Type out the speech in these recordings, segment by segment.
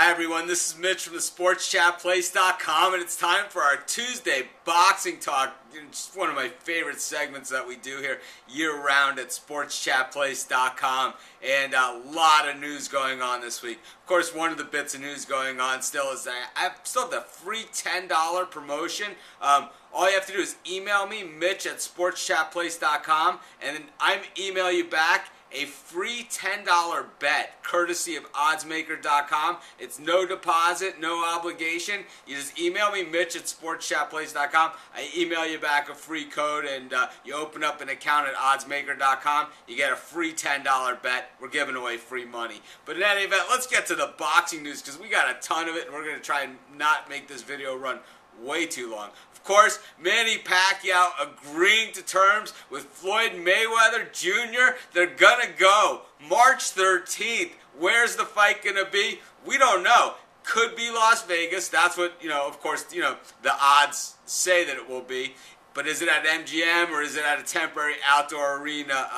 Hi everyone, this is Mitch from the SportsChatPlace.com, and it's time for our Tuesday boxing talk. It's one of my favorite segments that we do here year-round at SportsChatPlace.com, and a lot of news going on this week. Of course, one of the bits of news going on still is that I still have the free $10 promotion. All you have to do is email me, Mitch at SportsChatPlace.com, and then I'm email you back a free $10 bet courtesy of oddsmaker.com. It's no deposit, no obligation. You just email me, Mitch at sportschatplace.com. I email you back a free code, and you open up an account at oddsmaker.com. You get a free $10 bet. We're giving away free money. But in any event, let's get to the boxing news because we got a ton of it, and we're going to try and not make this video run way too long. Of course, Manny Pacquiao agreeing to terms with Floyd Mayweather Jr. They're gonna go March 13th. Where's the fight gonna be? We don't know. Could be Las Vegas. That's what, of course, the odds say that it will be. But is it at MGM or is it at a temporary outdoor arena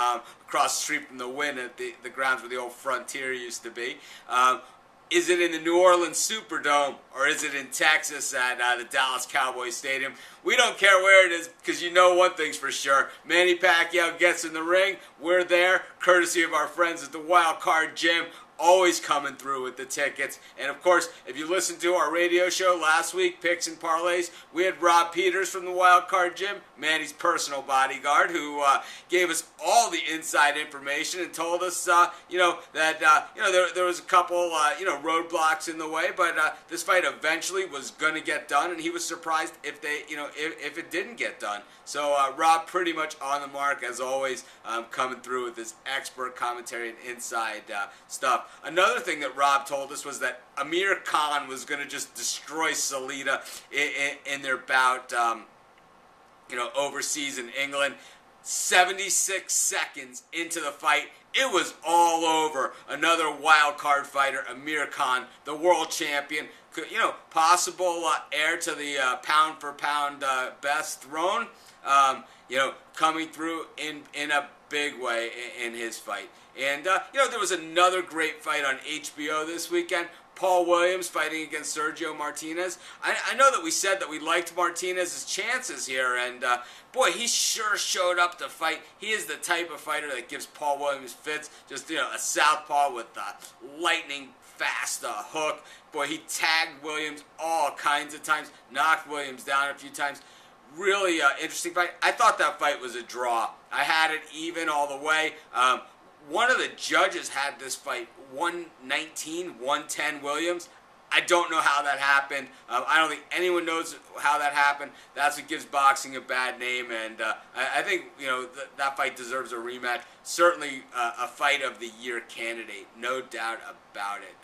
across the street from the Wynn at the grounds where the old Frontier used to be? Is it in the New Orleans Superdome, or is it in Texas at the Dallas Cowboys Stadium? We don't care where it is, because you know one thing's for sure. Manny Pacquiao gets in the ring. We're there, courtesy of our friends at the Wild Card Gym, always coming through with the tickets. And of course, if you listened to our radio show last week, Picks and Parlays, we had Rob Peters from the Wild Card Gym, Manny's personal bodyguard, who gave us all the inside information and told us, that there was a couple, roadblocks in the way, but this fight eventually was going to get done, and he was surprised if if it didn't get done. So Rob pretty much on the mark as always, coming through with his expert commentary and inside stuff. Another thing that Rob told us was that Amir Khan was going to just destroy Salita in their bout, overseas in England. 76 seconds into the fight, it was all over. Another wild card fighter, Amir Khan, the world champion, possible heir to the pound for pound best throne, coming through in a big way in his fight. And, there was another great fight on HBO this weekend. Paul Williams fighting against Sergio Martinez. I know that we said that we liked Martinez's chances here, and boy, he sure showed up to fight. He is the type of fighter that gives Paul Williams fits. Just, a southpaw with lightning fast hook. Boy, he tagged Williams all kinds of times, knocked Williams down a few times. Really interesting fight. I thought that fight was a draw. I had it even all the way. One of the judges had this fight 119, 110 Williams. I don't know how that happened. I don't think anyone knows how that happened. That's what gives boxing a bad name, and I think that fight deserves a rematch. Certainly a fight of the year candidate, no doubt about it.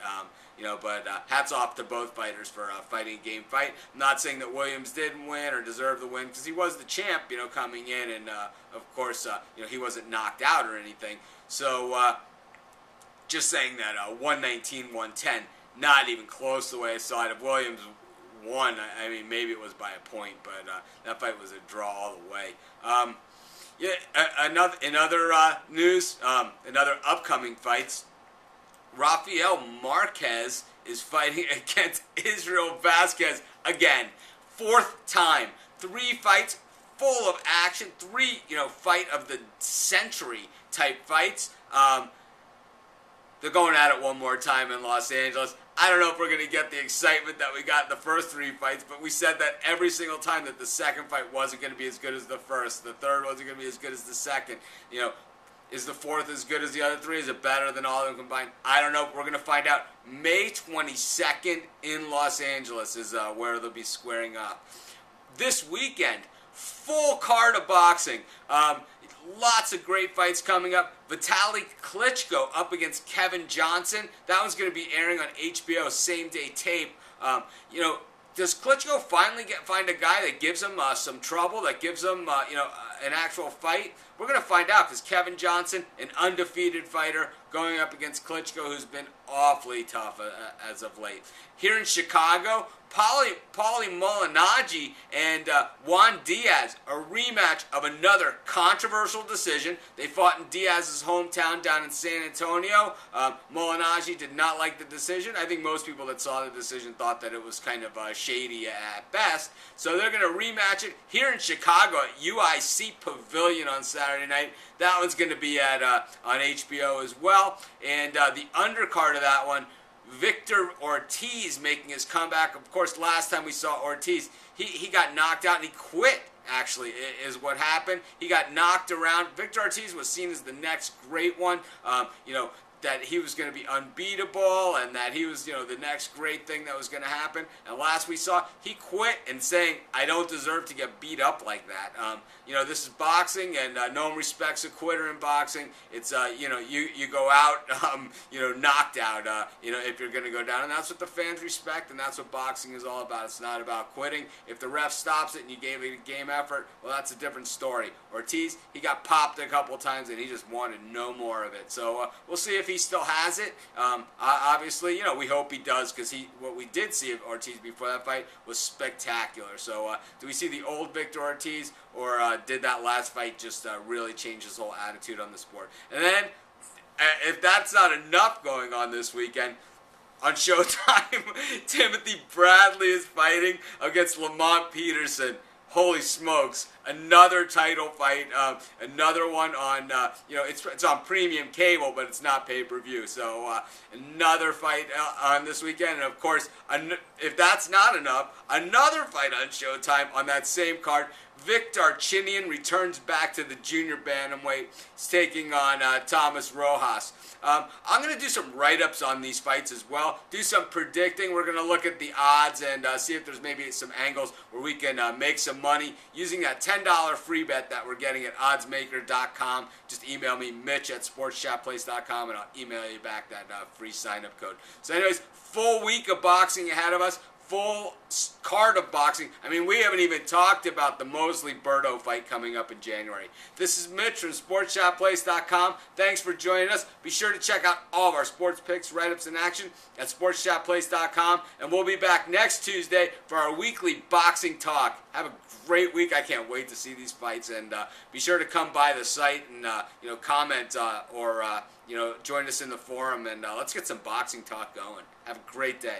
But hats off to both fighters for fighting a game fight. I'm not saying that Williams didn't win or deserved the win, because he was the champ, coming in, and of course, he wasn't knocked out or anything. So, just saying that 119, 110, not even close the way I saw it. If Williams won, I mean, maybe it was by a point, but that fight was a draw all the way. In other news, another upcoming fights, Rafael Marquez is fighting against Israel Vasquez again. Fourth time. 3 fights full of action. 3, fight of the century type fights. They're going at it one more time in Los Angeles. I don't know if we're going to get the excitement that we got in the first 3 fights, but we said that every single time that the second fight wasn't going to be as good as the first. The third wasn't going to be as good as the second. Is the fourth as good as the other 3? Is it better than all of them combined? I don't know. We're going to find out. May 22nd in Los Angeles is where they'll be squaring up. This weekend, full card of boxing. Lots of great fights coming up. Vitaly Klitschko up against Kevin Johnson. That one's going to be airing on HBO, same-day tape. Does Klitschko finally find a guy that gives him some trouble, that gives him an actual fight? We're going to find out, because Kevin Johnson, an undefeated fighter, going up against Klitschko, who's been awfully tough as of late. Here in Chicago, Mailinaggi and Juan Diaz, a rematch of another controversial decision. They fought in Diaz's hometown down in San Antonio. Mailinaggi did not like the decision. I think most people that saw the decision thought that it was kind of shady at best. So they're going to rematch it here in Chicago at UIC Pavilion on Saturday night. That one's going to be at on HBO as well. And the undercard of that one, Victor Ortiz making his comeback. Of course, last time we saw Ortiz, he got knocked out and he quit, actually, is what happened. He got knocked around. Victor Ortiz was seen as the next great one. That he was going to be unbeatable and that he was, the next great thing that was going to happen. And last we saw, he quit and saying, I don't deserve to get beat up like that. This is boxing, and no one respects a quitter in boxing. It's, you go out, knocked out, if you're going to go down. And that's what the fans respect, and that's what boxing is all about. It's not about quitting. If the ref stops it and you gave it a game effort, well, that's a different story. Ortiz, he got popped a couple times, and he just wanted no more of it. So we'll see if he still has it. Obviously, we hope he does, because what we did see of Ortiz before that fight was spectacular. So do we see the old Victor Ortiz, or did that last fight just really change his whole attitude on the sport? And then, if that's not enough going on this weekend, on Showtime, Timothy Bradley is fighting against Lamont Peterson. Holy smokes, another title fight, another one on, it's on premium cable, but it's not pay-per-view. So another fight on this weekend. And of course, if that's not enough, another fight on Showtime on that same card. Vic Darchinyan returns back to the junior bantamweight. He's taking on Thomas Rojas. I'm going to do some write-ups on these fights as well, do some predicting. We're going to look at the odds and see if there's maybe some angles where we can make some money using that $10 free bet that we're getting at oddsmaker.com. Just email me, Mitch at sportschatplace.com, and I'll email you back that free sign-up code. So anyways, full week of boxing ahead of us. Full card of boxing. I mean, we haven't even talked about the Mosley-Berto fight coming up in January. This is Mitch from SportsShopPlace.com. Thanks for joining us. Be sure to check out all of our sports picks, write-ups, and action at SportsShopPlace.com. And we'll be back next Tuesday for our weekly boxing talk. Have a great week. I can't wait to see these fights. And be sure to come by the site and comment or join us in the forum. And let's get some boxing talk going. Have a great day.